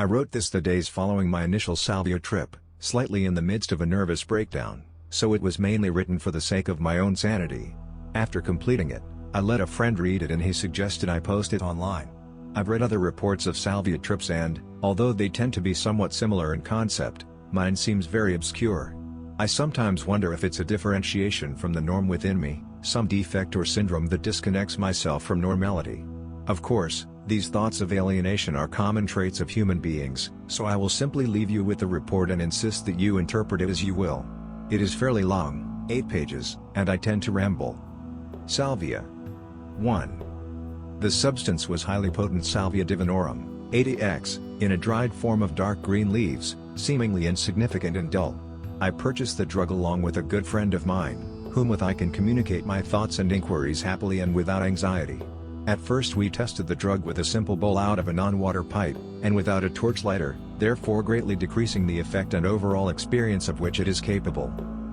I wrote this the days following my initial Salvia trip, slightly in the midst of a nervous breakdown, so it was mainly written for the sake of my own sanity. After completing it, I let a friend read it and he suggested I post it online. I've read other reports of Salvia trips and, although they tend to be somewhat similar in concept, mine seems very obscure. I sometimes wonder if it's a differentiation from the norm within me, some defect or syndrome that disconnects myself from normality. Of course, these thoughts of alienation are common traits of human beings, so I will simply leave you with the report and insist that you interpret it as you will. It is fairly long, 8 pages, and I tend to ramble. Salvia. 1. The substance was highly potent Salvia Divinorum, 80x, in a dried form of dark green leaves, seemingly insignificant and dull. I purchased the drug along with a good friend of mine, whom with I can communicate my thoughts and inquiries happily and without anxiety. At first we tested the drug with a simple bowl out of a non-water pipe, and without a torchlighter, therefore greatly decreasing the effect and overall experience of which it is capable.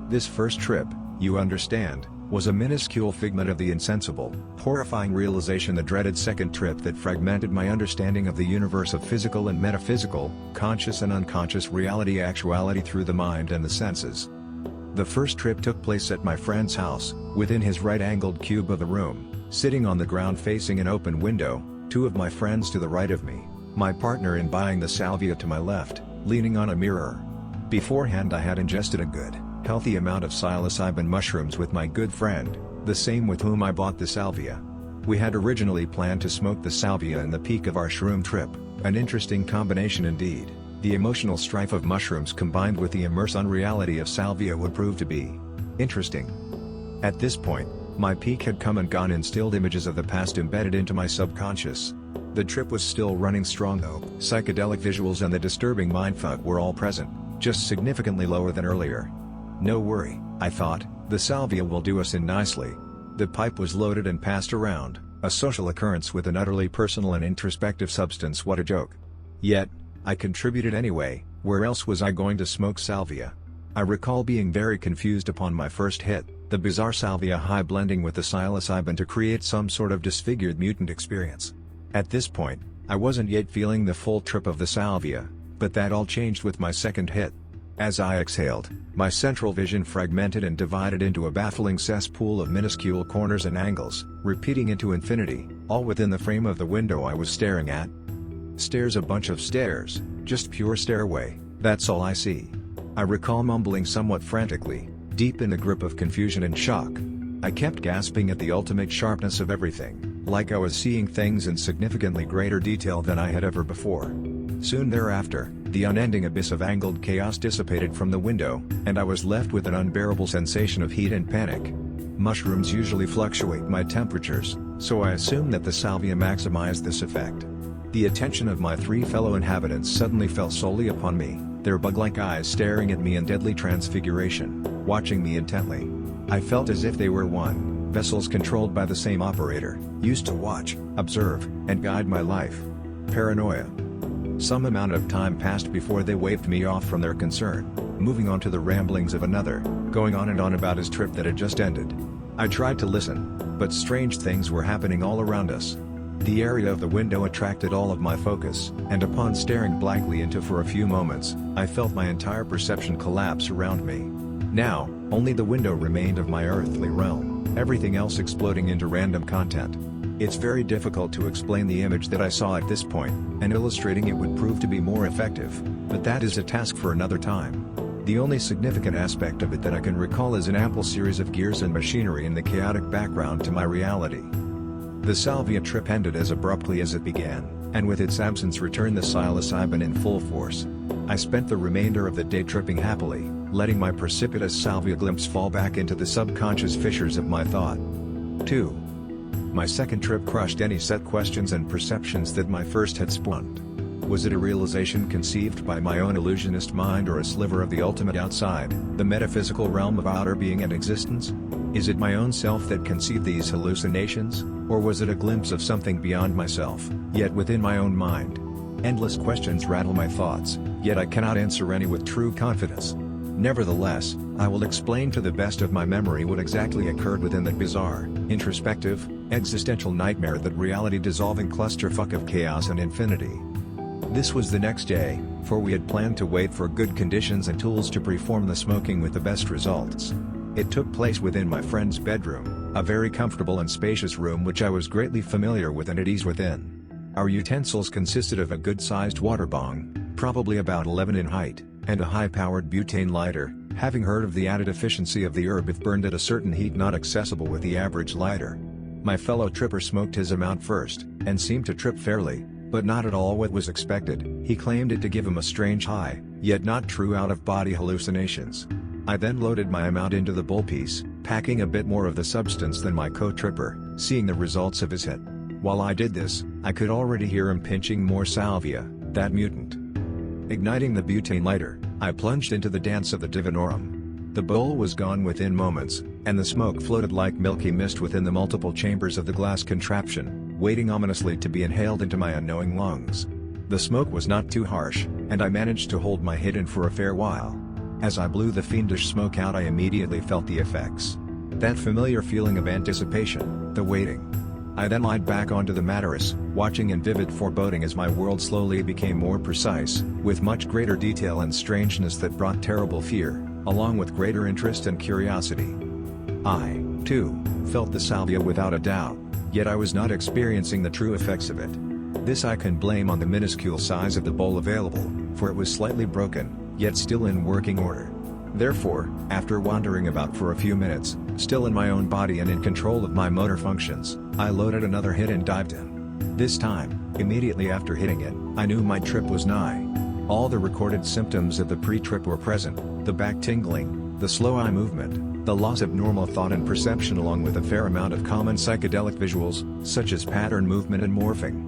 This first trip, you understand, was a minuscule figment of the insensible, horrifying realization, the dreaded second trip that fragmented my understanding of the universe of physical and metaphysical, conscious and unconscious reality, actuality through the mind and the senses. The first trip took place at my friend's house, within his right-angled cube of a room, sitting on the ground facing an open window, 2 of my friends to the right of me, my partner in buying the salvia to my left, leaning on a mirror. Beforehand I had ingested a good, healthy amount of psilocybin mushrooms with my good friend, the same with whom I bought the salvia. We had originally planned to smoke the salvia in the peak of our shroom trip, an interesting combination indeed. The emotional strife of mushrooms combined with the immerse unreality of salvia would prove to be interesting. At this point, my peak had come and gone, instilled images of the past embedded into my subconscious. The trip was still running strong though, psychedelic visuals and the disturbing mindfuck were all present, just significantly lower than earlier. No worry, I thought, the salvia will do us in nicely. The pipe was loaded and passed around, a social occurrence with an utterly personal and introspective substance, what a joke. Yet, I contributed anyway, where else was I going to smoke salvia? I recall being very confused upon my first hit, the bizarre salvia high blending with the psilocybin to create some sort of disfigured mutant experience. At this point, I wasn't yet feeling the full trip of the salvia, but that all changed with my second hit. As I exhaled, my central vision fragmented and divided into a baffling cesspool of minuscule corners and angles, repeating into infinity, all within the frame of the window I was staring at. Stairs, a bunch of stairs, just pure stairway, that's all I see. I recall mumbling somewhat frantically, deep in the grip of confusion and shock. I kept gasping at the ultimate sharpness of everything, like I was seeing things in significantly greater detail than I had ever before. Soon thereafter, the unending abyss of angled chaos dissipated from the window, and I was left with an unbearable sensation of heat and panic. Mushrooms usually fluctuate my temperatures, so I assumed that the salvia maximized this effect. The attention of my 3 fellow inhabitants suddenly fell solely upon me, their bug-like eyes staring at me in deadly transfiguration, watching me intently. I felt as if they were one, vessels controlled by the same operator, used to watch, observe, and guide my life. Paranoia. Some amount of time passed before they waved me off from their concern, moving on to the ramblings of another, going on and on about his trip that had just ended. I tried to listen, but strange things were happening all around us. The area of the window attracted all of my focus, and upon staring blankly into for a few moments, I felt my entire perception collapse around me. Now, only the window remained of my earthly realm, everything else exploding into random content. It's very difficult to explain the image that I saw at this point, and illustrating it would prove to be more effective, but that is a task for another time. The only significant aspect of it that I can recall is an ample series of gears and machinery in the chaotic background to my reality. The salvia trip ended as abruptly as it began, and with its absence returned the psilocybin in full force. I spent the remainder of the day tripping happily, letting my precipitous salvia glimpse fall back into the subconscious fissures of my thought. 2. My second trip crushed any set questions and perceptions that my first had spawned. Was it a realization conceived by my own illusionist mind, or a sliver of the ultimate outside, the metaphysical realm of outer being and existence? Is it my own self that conceived these hallucinations, or was it a glimpse of something beyond myself, yet within my own mind? Endless questions rattle my thoughts, yet I cannot answer any with true confidence. Nevertheless, I will explain to the best of my memory what exactly occurred within that bizarre, introspective, existential nightmare, that reality-dissolving clusterfuck of chaos and infinity. This was the next day, for we had planned to wait for good conditions and tools to perform the smoking with the best results. It took place within my friend's bedroom, a very comfortable and spacious room which I was greatly familiar with and at ease within. Our utensils consisted of a good-sized water bong, probably about 11 in height, and a high-powered butane lighter, having heard of the added efficiency of the herb if burned at a certain heat not accessible with the average lighter. My fellow tripper smoked his amount first, and seemed to trip fairly, but not at all what was expected. He claimed it to give him a strange high, yet not true out-of-body hallucinations. I then loaded my amount into the bowl piece, packing a bit more of the substance than my co-tripper, seeing the results of his hit. While I did this, I could already hear him pinching more salvia, that mutant. Igniting the butane lighter, I plunged into the dance of the Divinorum. The bowl was gone within moments, and the smoke floated like milky mist within the multiple chambers of the glass contraption, waiting ominously to be inhaled into my unknowing lungs. The smoke was not too harsh, and I managed to hold my hit in for a fair while. As I blew the fiendish smoke out, I immediately felt the effects. That familiar feeling of anticipation, the waiting. I then lied back onto the mattress, watching in vivid foreboding as my world slowly became more precise, with much greater detail and strangeness that brought terrible fear, along with greater interest and curiosity. I, too, felt the salvia without a doubt, yet I was not experiencing the true effects of it. This I can blame on the minuscule size of the bowl available, for it was slightly broken, yet still in working order. Therefore, after wandering about for a few minutes, still in my own body and in control of my motor functions, I loaded another hit and dived in. This time, immediately after hitting it, I knew my trip was nigh. All the recorded symptoms of the pre-trip were present, the back tingling, the slow eye movement, the loss of normal thought and perception, along with a fair amount of common psychedelic visuals, such as pattern movement and morphing.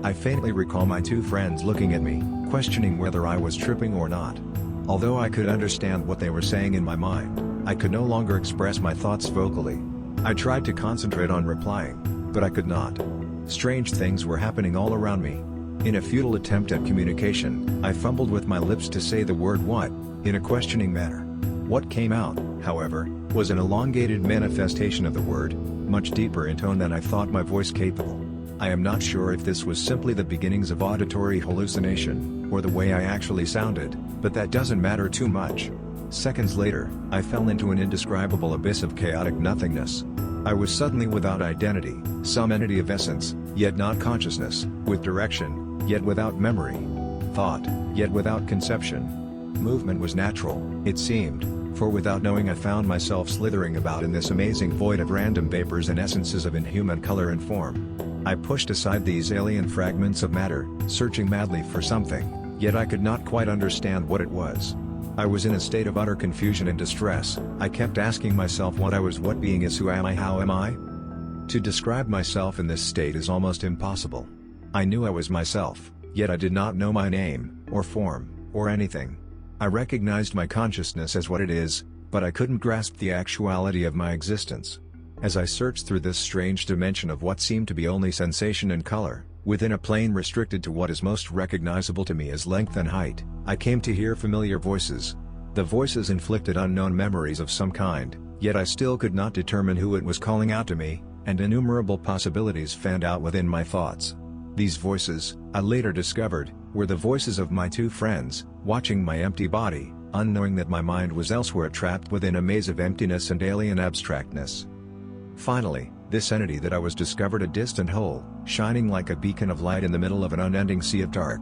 I faintly recall my two friends looking at me, questioning whether I was tripping or not. Although I could understand what they were saying in my mind, I could no longer express my thoughts vocally. I tried to concentrate on replying, but I could not. Strange things were happening all around me. In a futile attempt at communication, I fumbled with my lips to say the word "what," in a questioning manner. What came out, however, was an elongated manifestation of the word, much deeper in tone than I thought my voice capable. I am not sure if this was simply the beginnings of auditory hallucination, or the way I actually sounded, but that doesn't matter too much. Seconds later, I fell into an indescribable abyss of chaotic nothingness. I was suddenly without identity, some entity of essence, yet not consciousness, with direction, yet without memory. Thought, yet without conception. Movement was natural, it seemed, for without knowing I found myself slithering about in this amazing void of random vapors and essences of inhuman color and form. I pushed aside these alien fragments of matter, searching madly for something, yet I could not quite understand what it was. I was in a state of utter confusion and distress. I kept asking myself what I was, what being is, who am I, how am I? To describe myself in this state is almost impossible. I knew I was myself, yet I did not know my name, or form, or anything. I recognized my consciousness as what it is, but I couldn't grasp the actuality of my existence. As I searched through this strange dimension of what seemed to be only sensation and color, within a plane restricted to what is most recognizable to me as length and height, I came to hear familiar voices. The voices inflicted unknown memories of some kind, yet I still could not determine who it was calling out to me, and innumerable possibilities fanned out within my thoughts. These voices, I later discovered, were the voices of my two friends, watching my empty body, unknowing that my mind was elsewhere, trapped within a maze of emptiness and alien abstractness. Finally, this entity that I was discovered a distant whole, shining like a beacon of light in the middle of an unending sea of dark.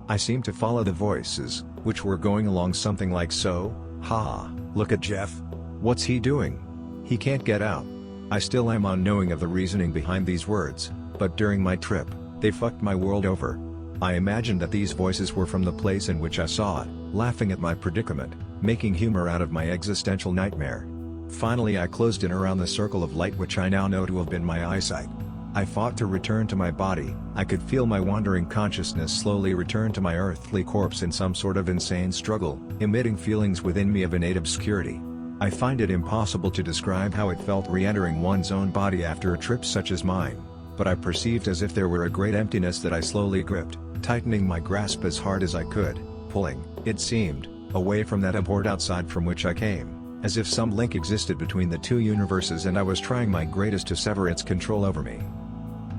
I seemed to follow the voices, which were going along something like so: "Ha, look at Jeff. What's he doing? He can't get out." I still am unknowing of the reasoning behind these words, but during my trip, they fucked my world over. I imagined that these voices were from the place in which I saw it, laughing at my predicament, making humor out of my existential nightmare. Finally I closed in around the circle of light which I now know to have been my eyesight. I fought to return to my body. I could feel my wandering consciousness slowly return to my earthly corpse in some sort of insane struggle, emitting feelings within me of innate obscurity. I find it impossible to describe how it felt re-entering one's own body after a trip such as mine, but I perceived as if there were a great emptiness that I slowly gripped, tightening my grasp as hard as I could, pulling, it seemed, away from that abhorred outside from which I came. As if some link existed between the two universes and I was trying my greatest to sever its control over me.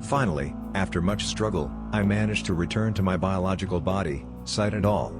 Finally, after much struggle, I managed to return to my biological body, sight and all.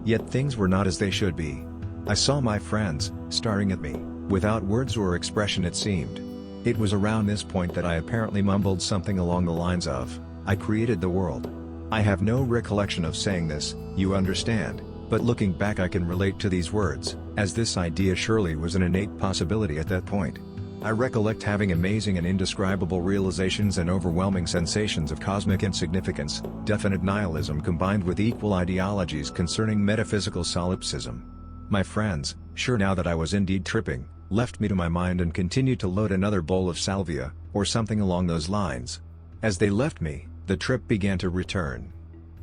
Yet things were not as they should be. I saw my friends, staring at me, without words or expression it seemed. It was around this point that I apparently mumbled something along the lines of, "I created the world." I have no recollection of saying this, you understand, but looking back I can relate to these words, as this idea surely was an innate possibility at that point. I recollect having amazing and indescribable realizations and overwhelming sensations of cosmic insignificance, definite nihilism combined with equal ideologies concerning metaphysical solipsism. My friends, sure now that I was indeed tripping, left me to my mind and continued to load another bowl of salvia, or something along those lines. As they left me, the trip began to return.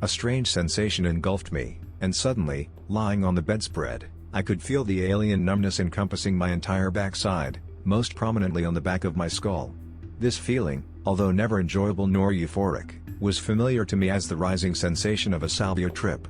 A strange sensation engulfed me, and suddenly, lying on the bedspread, I could feel the alien numbness encompassing my entire backside, most prominently on the back of my skull. This feeling, although never enjoyable nor euphoric, was familiar to me as the rising sensation of a salvia trip.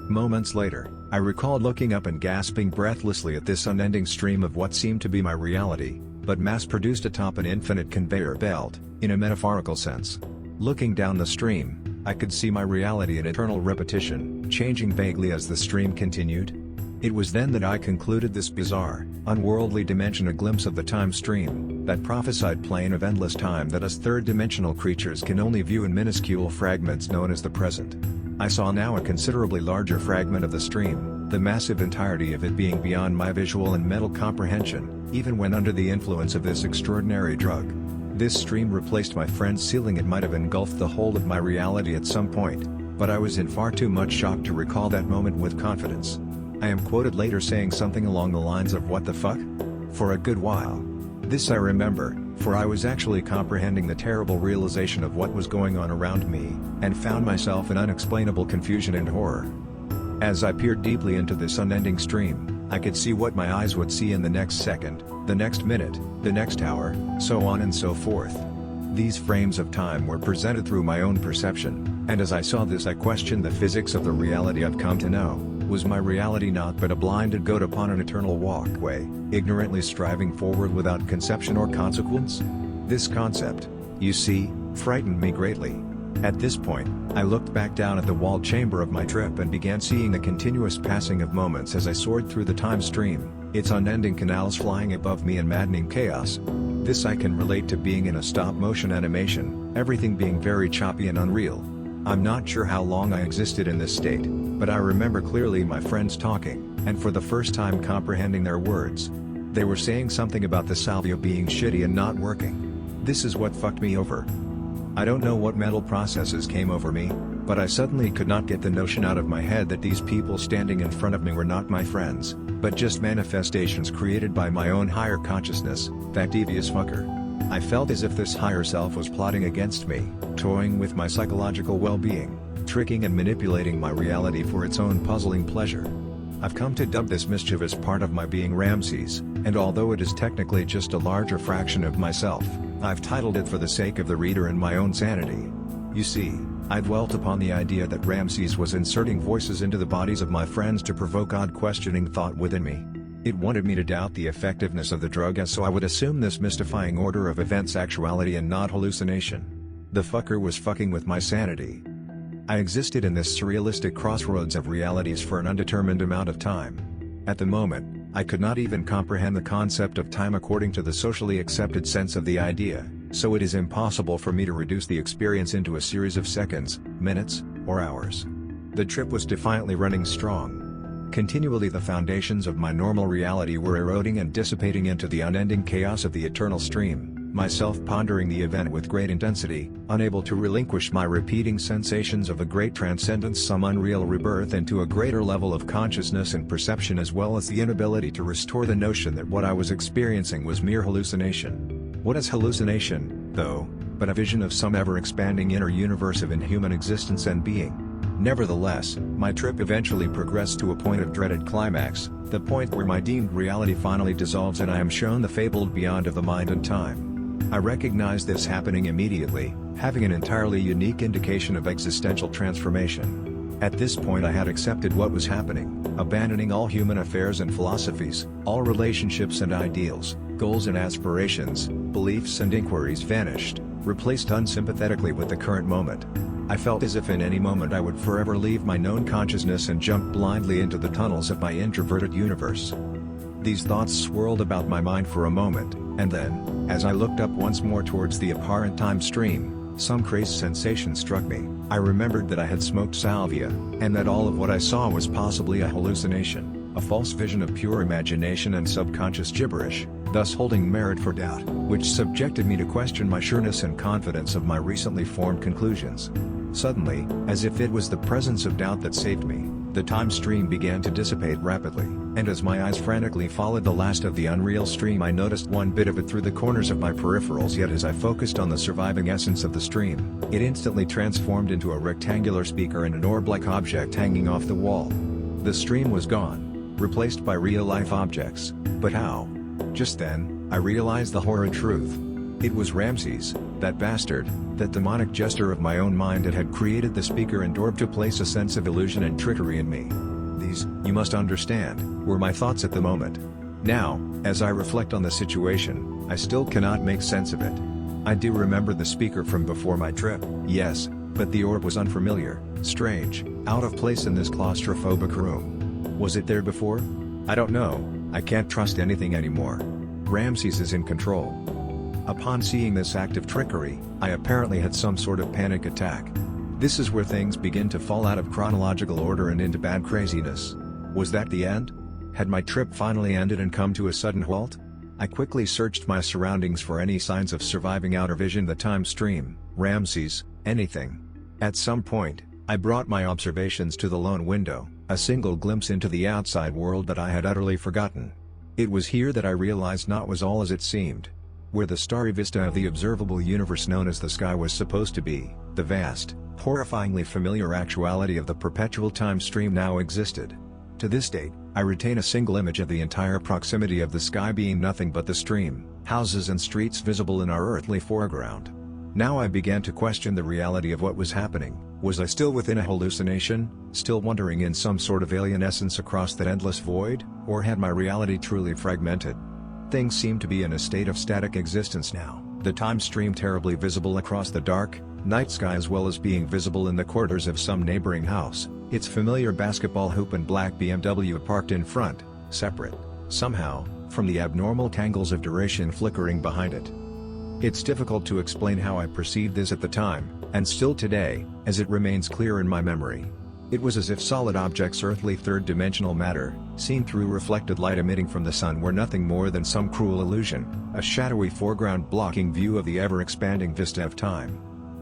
Moments later, I recalled looking up and gasping breathlessly at this unending stream of what seemed to be my reality, but mass-produced atop an infinite conveyor belt, in a metaphorical sense. Looking down the stream, I could see my reality in eternal repetition, changing vaguely as the stream continued. It was then that I concluded this bizarre, unworldly dimension a glimpse of the time stream, that prophesied plane of endless time that us third-dimensional creatures can only view in minuscule fragments known as the present. I saw now a considerably larger fragment of the stream, the massive entirety of it being beyond my visual and mental comprehension, even when under the influence of this extraordinary drug. This stream replaced my friend's ceiling. It might have engulfed the whole of my reality at some point, but I was in far too much shock to recall that moment with confidence. I am quoted later saying something along the lines of "what the fuck?" for a good while. This I remember, for I was actually comprehending the terrible realization of what was going on around me, and found myself in unexplainable confusion and horror. As I peered deeply into this unending stream, I could see what my eyes would see in the next second, the next minute, the next hour, so on and so forth. These frames of time were presented through my own perception, and as I saw this I questioned the physics of the reality I've come to know. Was my reality not but a blinded goat upon an eternal walkway, ignorantly striving forward without conception or consequence? This concept, you see, frightened me greatly. At this point, I looked back down at the walled chamber of my trip and began seeing the continuous passing of moments as I soared through the time stream, its unending canals flying above me in maddening chaos. This I can relate to being in a stop-motion animation, everything being very choppy and unreal. I'm not sure how long I existed in this state, but I remember clearly my friends talking, and for the first time comprehending their words. They were saying something about the salvia being shitty and not working. This is what fucked me over. I don't know what mental processes came over me, but I suddenly could not get the notion out of my head that these people standing in front of me were not my friends, but just manifestations created by my own higher consciousness, that devious fucker. I felt as if this higher self was plotting against me, toying with my psychological well-being, tricking and manipulating my reality for its own puzzling pleasure. I've come to dub this mischievous part of my being Ramses, and although it is technically just a larger fraction of myself, I've titled it for the sake of the reader and my own sanity. You see, I dwelt upon the idea that Ramses was inserting voices into the bodies of my friends to provoke odd questioning thought within me. It wanted me to doubt the effectiveness of the drug as so I would assume this mystifying order of events actuality and not hallucination. The fucker was fucking with my sanity. I existed in this surrealistic crossroads of realities for an undetermined amount of time. At the moment, I could not even comprehend the concept of time according to the socially accepted sense of the idea, so it is impossible for me to reduce the experience into a series of seconds, minutes, or hours. The trip was defiantly running strong. Continually the foundations of my normal reality were eroding and dissipating into the unending chaos of the eternal stream, myself pondering the event with great intensity, unable to relinquish my repeating sensations of a great transcendence, some unreal rebirth into a greater level of consciousness and perception, as well as the inability to restore the notion that what I was experiencing was mere hallucination. What is hallucination, though, but a vision of some ever-expanding inner universe of inhuman existence and being? Nevertheless, my trip eventually progressed to a point of dreaded climax, the point where my deemed reality finally dissolves and I am shown the fabled beyond of the mind and time. I recognized this happening immediately, having an entirely unique indication of existential transformation. At this point I had accepted what was happening, abandoning all human affairs and philosophies, all relationships and ideals, goals and aspirations, beliefs and inquiries vanished, replaced unsympathetically with the current moment. I felt as if in any moment I would forever leave my known consciousness and jump blindly into the tunnels of my introverted universe. These thoughts swirled about my mind for a moment, and then, as I looked up once more towards the apparent time stream, some crazed sensation struck me. I remembered that I had smoked salvia, and that all of what I saw was possibly a hallucination, a false vision of pure imagination and subconscious gibberish, thus holding merit for doubt, which subjected me to question my sureness and confidence of my recently formed conclusions. Suddenly, as if it was the presence of doubt that saved me, the time stream began to dissipate rapidly, and as my eyes frantically followed the last of the unreal stream I noticed one bit of it through the corners of my peripherals, yet as I focused on the surviving essence of the stream, it instantly transformed into a rectangular speaker and an orb-like object hanging off the wall. The stream was gone, replaced by real-life objects, but how? Just then, I realized the horrid truth. It was Ramses, that bastard, that demonic jester of my own mind that had created the speaker and orb to place a sense of illusion and trickery in me. These, you must understand, were my thoughts at the moment. Now, as I reflect on the situation, I still cannot make sense of it. I do remember the speaker from before my trip, yes, but the orb was unfamiliar, strange, out of place in this claustrophobic room. Was it there before? I don't know, I can't trust anything anymore. Ramses is in control. Upon seeing this act of trickery, I apparently had some sort of panic attack. This is where things begin to fall out of chronological order and into bad craziness. Was that the end? Had my trip finally ended and come to a sudden halt? I quickly searched my surroundings for any signs of surviving outer vision, the time stream, Ramses, anything. At some point, I brought my observations to the lone window, a single glimpse into the outside world that I had utterly forgotten. It was here that I realized naught was all as it seemed. Where the starry vista of the observable universe known as the sky was supposed to be, the vast, horrifyingly familiar actuality of the perpetual time stream now existed. To this date, I retain a single image of the entire proximity of the sky being nothing but the stream, houses and streets visible in our earthly foreground. Now I began to question the reality of what was happening. Was I still within a hallucination, still wandering in some sort of alien essence across that endless void, or had my reality truly fragmented? Things seem to be in a state of static existence now, the time stream terribly visible across the dark, night sky as well as being visible in the corridors of some neighboring house, its familiar basketball hoop and black BMW parked in front, separate, somehow, from the abnormal tangles of duration flickering behind it. It's difficult to explain how I perceived this at the time, and still today, as it remains clear in my memory. It was as if solid objects, earthly third-dimensional matter, seen through reflected light emitting from the sun, were nothing more than some cruel illusion, a shadowy foreground blocking view of the ever-expanding vista of time.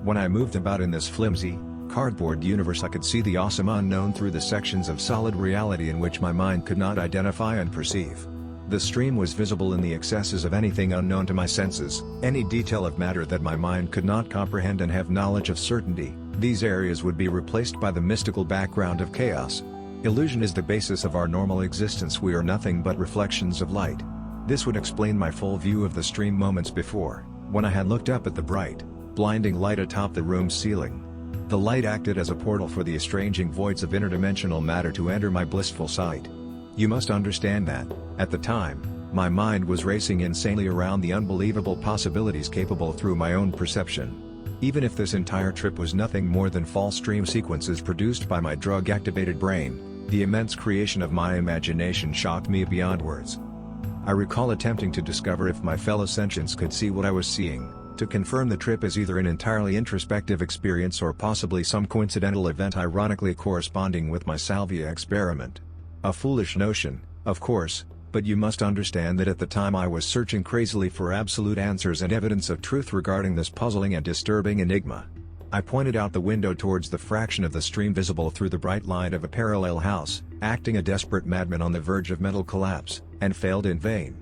When I moved about in this flimsy, cardboard universe, I could see the awesome unknown through the sections of solid reality in which my mind could not identify and perceive. The stream was visible in the excesses of anything unknown to my senses, any detail of matter that my mind could not comprehend and have knowledge of certainty. These areas would be replaced by the mystical background of chaos. Illusion is the basis of our normal existence. We are nothing but reflections of light. This would explain my full view of the stream moments before, when I had looked up at the bright, blinding light atop the room's ceiling. The light acted as a portal for the estranging voids of interdimensional matter to enter my blissful sight. You must understand that, at the time, my mind was racing insanely around the unbelievable possibilities capable through my own perception. Even if this entire trip was nothing more than false dream sequences produced by my drug-activated brain, the immense creation of my imagination shocked me beyond words. I recall attempting to discover if my fellow sentients could see what I was seeing, to confirm the trip as either an entirely introspective experience or possibly some coincidental event ironically corresponding with my salvia experiment. A foolish notion, of course, but you must understand that at the time I was searching crazily for absolute answers and evidence of truth regarding this puzzling and disturbing enigma. I pointed out the window towards the fraction of the stream visible through the bright light of a parallel house, acting a desperate madman on the verge of mental collapse, and failed in vain.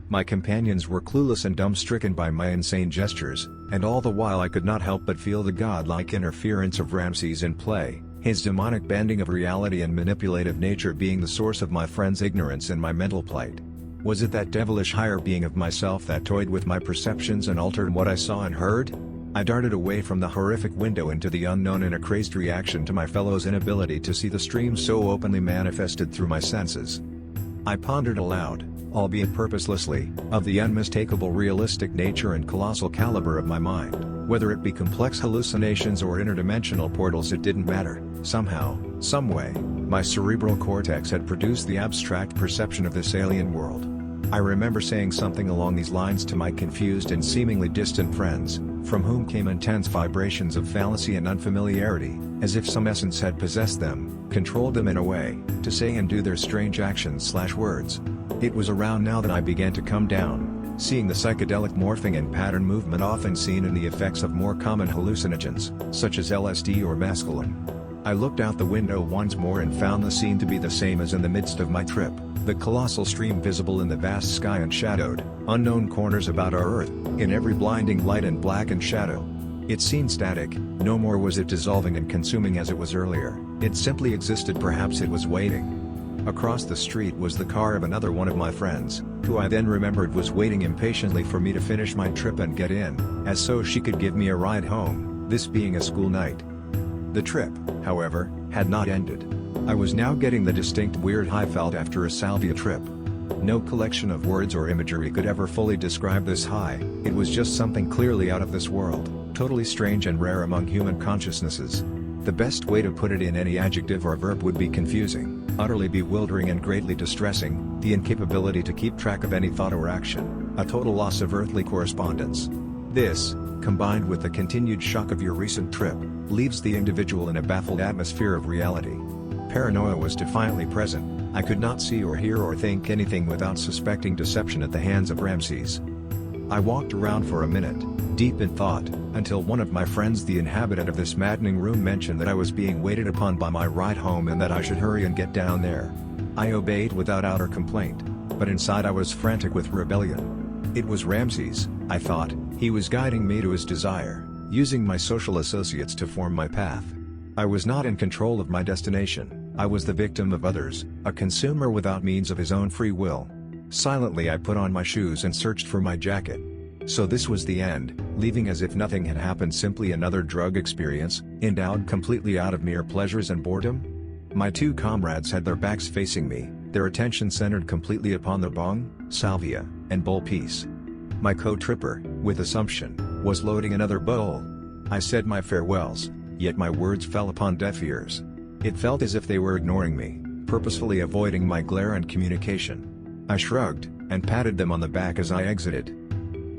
My companions were clueless and dumb-stricken by my insane gestures, and all the while I could not help but feel the godlike interference of Ramses in play, his demonic bending of reality and manipulative nature being the source of my friend's ignorance and my mental plight. Was it that devilish higher being of myself that toyed with my perceptions and altered what I saw and heard? I darted away from the horrific window into the unknown in a crazed reaction to my fellow's inability to see the stream so openly manifested through my senses. I pondered aloud, albeit purposelessly, of the unmistakable realistic nature and colossal caliber of my mind. Whether it be complex hallucinations or interdimensional portals, it didn't matter. Somehow, someway, my cerebral cortex had produced the abstract perception of this alien world. I remember saying something along these lines to my confused and seemingly distant friends, from whom came intense vibrations of fallacy and unfamiliarity, as if some essence had possessed them, controlled them in a way, to say and do their strange actions/words. It was around now that I began to come down, seeing the psychedelic morphing and pattern movement often seen in the effects of more common hallucinogens, such as LSD or mescaline. I looked out the window once more and found the scene to be the same as in the midst of my trip, the colossal stream visible in the vast sky and shadowed, unknown corners about our Earth, in every blinding light and blackened shadow. It seemed static, no more was it dissolving and consuming as it was earlier, it simply existed. Perhaps it was waiting. Across the street was the car of another one of my friends, who I then remembered was waiting impatiently for me to finish my trip and get in, as so she could give me a ride home, this being a school night. The trip, however, had not ended. I was now getting the distinct weird high felt after a salvia trip. No collection of words or imagery could ever fully describe this high. It was just something clearly out of this world, totally strange and rare among human consciousnesses. The best way to put it in any adjective or verb would be confusing, utterly bewildering and greatly distressing, the incapability to keep track of any thought or action, a total loss of earthly correspondence. This, combined with the continued shock of your recent trip, leaves the individual in a baffled atmosphere of reality. Paranoia was defiantly present. I could not see or hear or think anything without suspecting deception at the hands of Ramses. I walked around for a minute, deep in thought, until one of my friends, the inhabitant of this maddening room, mentioned that I was being waited upon by my ride home and that I should hurry and get down there. I obeyed without outer complaint, but inside I was frantic with rebellion. It was Ramses, I thought. He was guiding me to his desire, using my social associates to form my path. I was not in control of my destination. I was the victim of others, a consumer without means of his own free will. Silently I put on my shoes and searched for my jacket. So this was the end, leaving as if nothing had happened, simply another drug experience, endowed completely out of mere pleasures and boredom? My two comrades had their backs facing me, their attention centered completely upon the bong, salvia, and bowl piece. My co-tripper, with assumption, was loading another bowl. I said my farewells, yet my words fell upon deaf ears. It felt as if they were ignoring me, purposefully avoiding my glare and communication. I shrugged, and patted them on the back as I exited.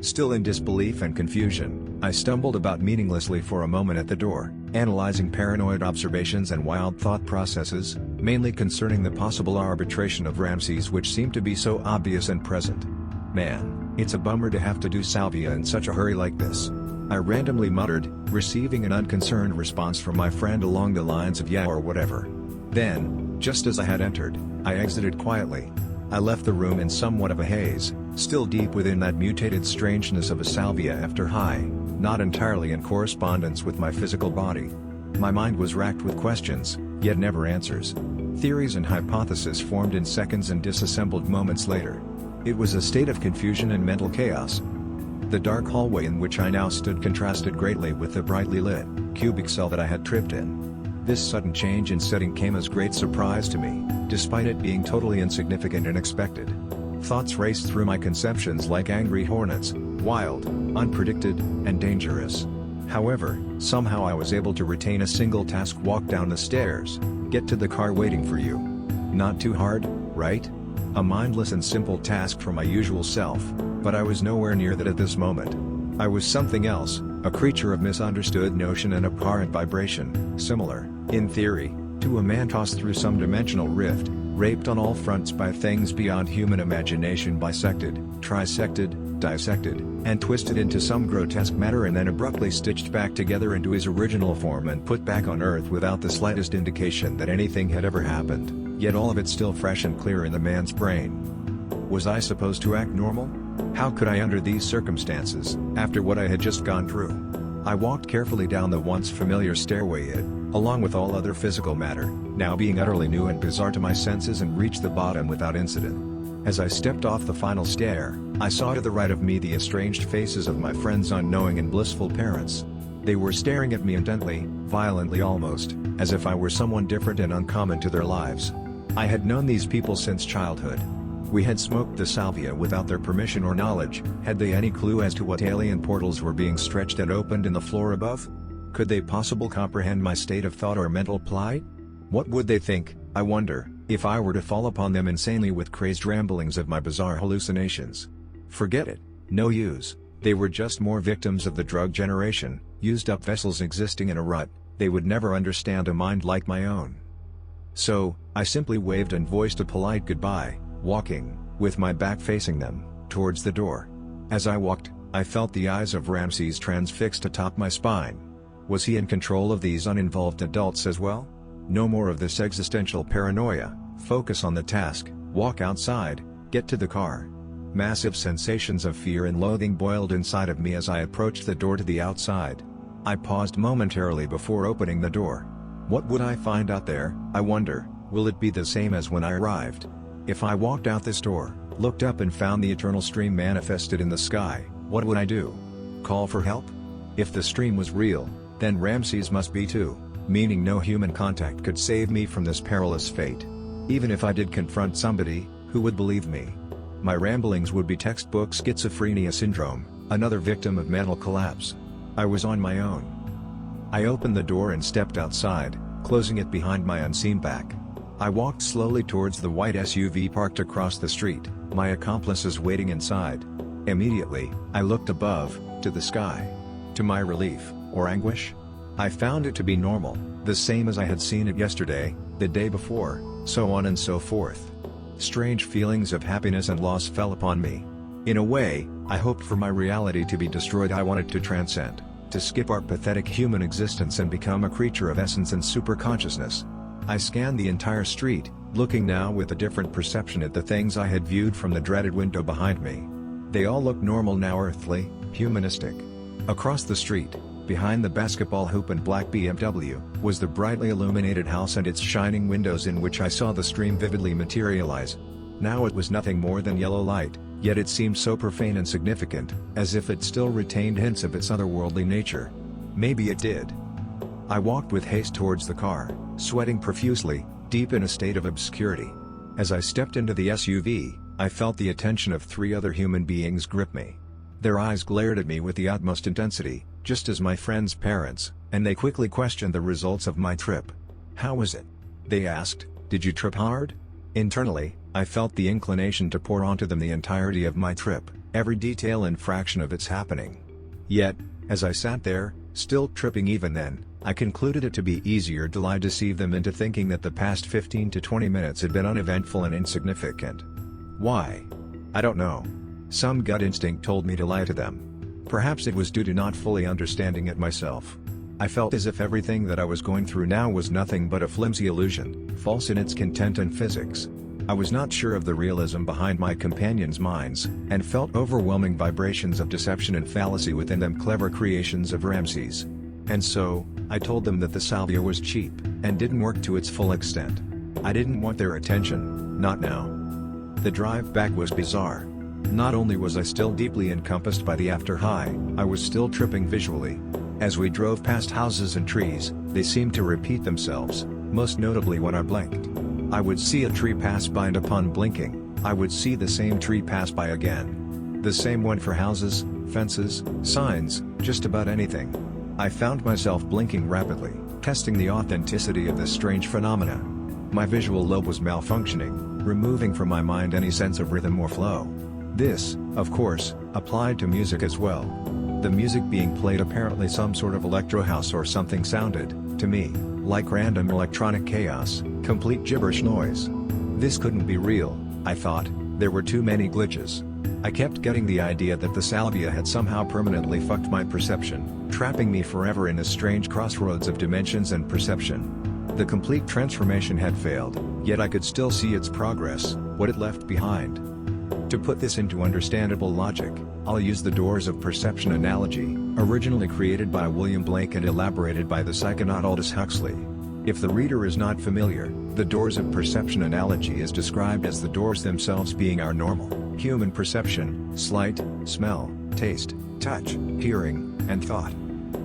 Still in disbelief and confusion, I stumbled about meaninglessly for a moment at the door, analyzing paranoid observations and wild thought processes, mainly concerning the possible arbitration of Ramses, which seemed to be so obvious and present. Man, it's a bummer to have to do salvia in such a hurry like this, I randomly muttered, receiving an unconcerned response from my friend along the lines of yeah or whatever. Then, just as I had entered, I exited quietly. I left the room in somewhat of a haze, still deep within that mutated strangeness of a salvia after high, not entirely in correspondence with my physical body. My mind was racked with questions, yet never answers. Theories and hypotheses formed in seconds and disassembled moments later. It was a state of confusion and mental chaos. The dark hallway in which I now stood contrasted greatly with the brightly lit, cubic cell that I had tripped in. This sudden change in setting came as great surprise to me, despite it being totally insignificant and expected. Thoughts raced through my conceptions like angry hornets, wild, unpredicted, and dangerous. However, somehow I was able to retain a single task: walk down the stairs, get to the car waiting for you. Not too hard, right? A mindless and simple task for my usual self, but I was nowhere near that at this moment. I was something else, a creature of misunderstood notion and apparent vibration, similar, in theory, to a man tossed through some dimensional rift, raped on all fronts by things beyond human imagination, bisected, trisected, dissected, and twisted into some grotesque matter and then abruptly stitched back together into his original form and put back on Earth without the slightest indication that anything had ever happened, yet all of it still fresh and clear in the man's brain. Was I supposed to act normal? How could I under these circumstances, after what I had just gone through? I walked carefully down the once familiar stairway, it, along with all other physical matter, now being utterly new and bizarre to my senses, and reached the bottom without incident. As I stepped off the final stair, I saw to the right of me the estranged faces of my friend's unknowing and blissful parents. They were staring at me intently, violently almost, as if I were someone different and uncommon to their lives. I had known these people since childhood. We had smoked the salvia without their permission or knowledge. Had they any clue as to what alien portals were being stretched and opened in the floor above? Could they possibly comprehend my state of thought or mental plight? What would they think, I wonder, if I were to fall upon them insanely with crazed ramblings of my bizarre hallucinations? Forget it, no use. They were just more victims of the drug generation, used-up vessels existing in a rut. They would never understand a mind like my own. So, I simply waved and voiced a polite goodbye, walking, with my back facing them, towards the door. As I walked, I felt the eyes of Ramses transfixed atop my spine. Was he in control of these uninvolved adults as well? No more of this existential paranoia. Focus on the task, walk outside, get to the car. Massive sensations of fear and loathing boiled inside of me as I approached the door to the outside. I paused momentarily before opening the door. What would I find out there, I wonder? Will it be the same as when I arrived? If I walked out this door, looked up and found the eternal stream manifested in the sky, what would I do? Call for help? If the stream was real, then Ramses must be too, meaning no human contact could save me from this perilous fate. Even if I did confront somebody, who would believe me? My ramblings would be textbook schizophrenia syndrome, another victim of mental collapse. I was on my own. I opened the door and stepped outside, closing it behind my unseen back. I walked slowly towards the white SUV parked across the street, my accomplices waiting inside. Immediately, I looked above, to the sky. To my relief, or anguish, I found it to be normal, the same as I had seen it yesterday, the day before, so on and so forth. Strange feelings of happiness and loss fell upon me. In a way, I hoped for my reality to be destroyed. I wanted to transcend, to skip our pathetic human existence and become a creature of essence and superconsciousness. I scanned the entire street, looking now with a different perception at the things I had viewed from the dreaded window behind me. They all looked normal now, earthly, humanistic. Across the street, behind the basketball hoop and black BMW, was the brightly illuminated house and its shining windows in which I saw the stream vividly materialize. Now it was nothing more than yellow light, yet it seemed so profane and significant, as if it still retained hints of its otherworldly nature. Maybe it did. I walked with haste towards the car, sweating profusely, deep in a state of obscurity. As I stepped into the SUV, I felt the attention of 3 other human beings grip me. Their eyes glared at me with the utmost intensity, just as my friend's parents, and they quickly questioned the results of my trip. "How was it?" they asked. "Did you trip hard?" Internally, I felt the inclination to pour onto them the entirety of my trip, every detail and fraction of its happening. Yet, as I sat there, still tripping even then, I concluded it to be easier to lie, deceive them into thinking that the past 15 to 20 minutes had been uneventful and insignificant. Why? I don't know. Some gut instinct told me to lie to them. Perhaps it was due to not fully understanding it myself. I felt as if everything that I was going through now was nothing but a flimsy illusion, false in its content and physics. I was not sure of the realism behind my companions' minds, and felt overwhelming vibrations of deception and fallacy within them, clever creations of Ramses. And so, I told them that the salvia was cheap, and didn't work to its full extent. I didn't want their attention, not now. The drive back was bizarre. Not only was I still deeply encompassed by the after high, I was still tripping visually. As we drove past houses and trees, they seemed to repeat themselves, most notably when I blinked. I would see a tree pass by, and upon blinking, I would see the same tree pass by again. The same went for houses, fences, signs, just about anything. I found myself blinking rapidly, testing the authenticity of this strange phenomena. My visual lobe was malfunctioning, removing from my mind any sense of rhythm or flow. This, of course, applied to music as well. The music being played, apparently some sort of electro house or something, sounded, to me, like random electronic chaos, complete gibberish noise. This couldn't be real, I thought. There were too many glitches. I kept getting the idea that the salvia had somehow permanently fucked my perception, trapping me forever in a strange crossroads of dimensions and perception. The complete transformation had failed, yet I could still see its progress, what it left behind. To put this into understandable logic, I'll use the doors of perception analogy, originally created by William Blake and elaborated by the psychonaut Aldous Huxley. If the reader is not familiar, the doors of perception analogy is described as the doors themselves being our normal, human perception, sight, smell, taste, touch, hearing, and thought.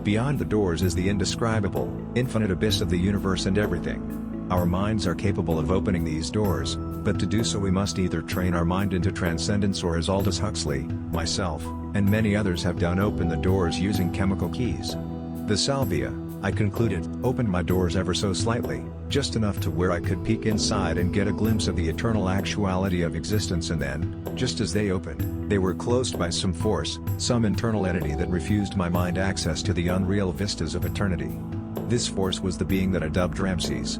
Beyond the doors is the indescribable, infinite abyss of the universe and everything. Our minds are capable of opening these doors, but to do so we must either train our mind into transcendence or, as Aldous Huxley, myself, and many others have done, open the doors using chemical keys. The salvia, I concluded, opened my doors ever so slightly, just enough to where I could peek inside and get a glimpse of the eternal actuality of existence, and then, just as they opened, they were closed by some force, some internal entity that refused my mind access to the unreal vistas of eternity. This force was the being that I dubbed Ramses.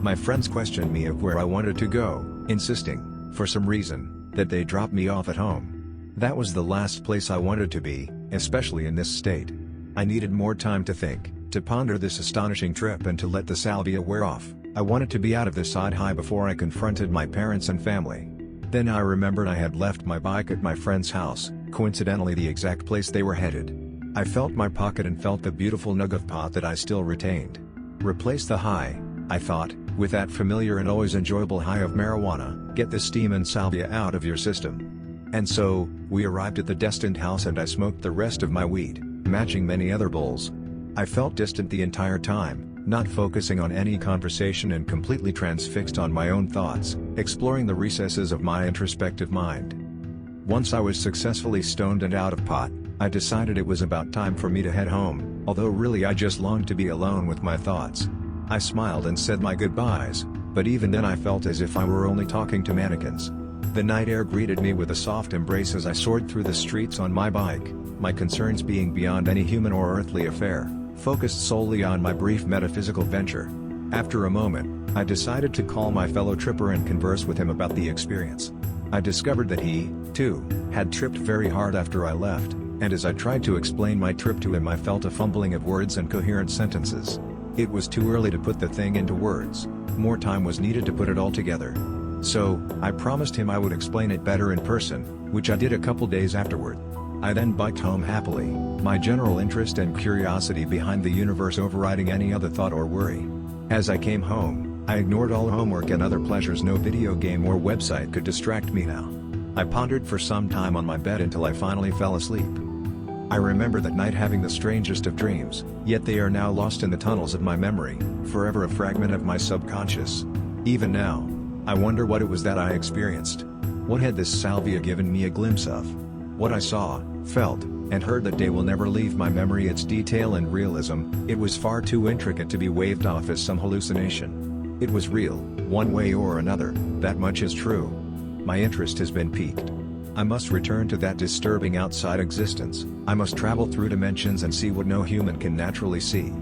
My friends questioned me of where I wanted to go, insisting, for some reason, that they drop me off at home. That was the last place I wanted to be, especially in this state. I needed more time to think, to ponder this astonishing trip, and to let the salvia wear off. I wanted to be out of this odd high before I confronted my parents and family. Then I remembered I had left my bike at my friend's house, coincidentally the exact place they were headed. I felt my pocket and felt the beautiful nug of pot that I still retained. Replace the high, I thought, with that familiar and always enjoyable high of marijuana. Get the steam and salvia out of your system. And so, we arrived at the destined house and I smoked the rest of my weed, matching many other bowls. I felt distant the entire time, not focusing on any conversation and completely transfixed on my own thoughts, exploring the recesses of my introspective mind. Once I was successfully stoned and out of pot, I decided it was about time for me to head home, although really I just longed to be alone with my thoughts. I smiled and said my goodbyes, but even then I felt as if I were only talking to mannequins. The night air greeted me with a soft embrace as I soared through the streets on my bike, my concerns being beyond any human or earthly affair, focused solely on my brief metaphysical venture. After a moment, I decided to call my fellow tripper and converse with him about the experience. I discovered that he, too, had tripped very hard after I left, and as I tried to explain my trip to him I felt a fumbling of words and coherent sentences. It was too early to put the thing into words, more time was needed to put it all together. So, I promised him I would explain it better in person, which I did a couple days afterward. I then biked home happily, my general interest and curiosity behind the universe overriding any other thought or worry. As I came home, I ignored all homework and other pleasures no video game or website could distract me now. I pondered for some time on my bed until I finally fell asleep. I remember that night having the strangest of dreams, yet they are now lost in the tunnels of my memory, forever a fragment of my subconscious. Even now, I wonder what it was that I experienced. What had this salvia given me a glimpse of? What I saw, felt, and heard that day will never leave my memory. Its detail and realism, it was far too intricate to be waved off as some hallucination. It was real, one way or another, that much is true. My interest has been piqued. I must return to that disturbing outside existence. I must travel through dimensions and see what no human can naturally see.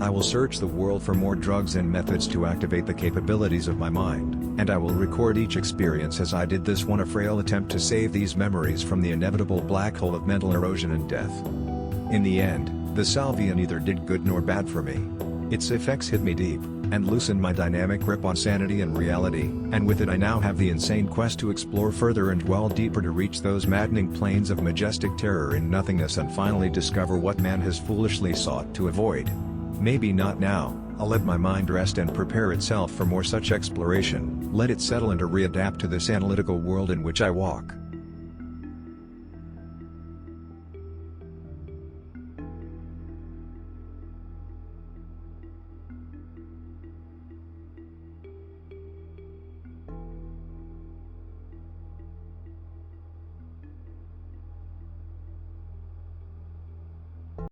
I will search the world for more drugs and methods to activate the capabilities of my mind, and I will record each experience as I did this one, a frail attempt to save these memories from the inevitable black hole of mental erosion and death. In the end, the salvia neither did good nor bad for me. Its effects hit me deep, and loosened my dynamic grip on sanity and reality, and with it I now have the insane quest to explore further and dwell deeper to reach those maddening plains of majestic terror in nothingness and finally discover what man has foolishly sought to avoid. Maybe not now. I'll let my mind rest and prepare itself for more such exploration, let it settle and to readapt to this analytical world in which I walk.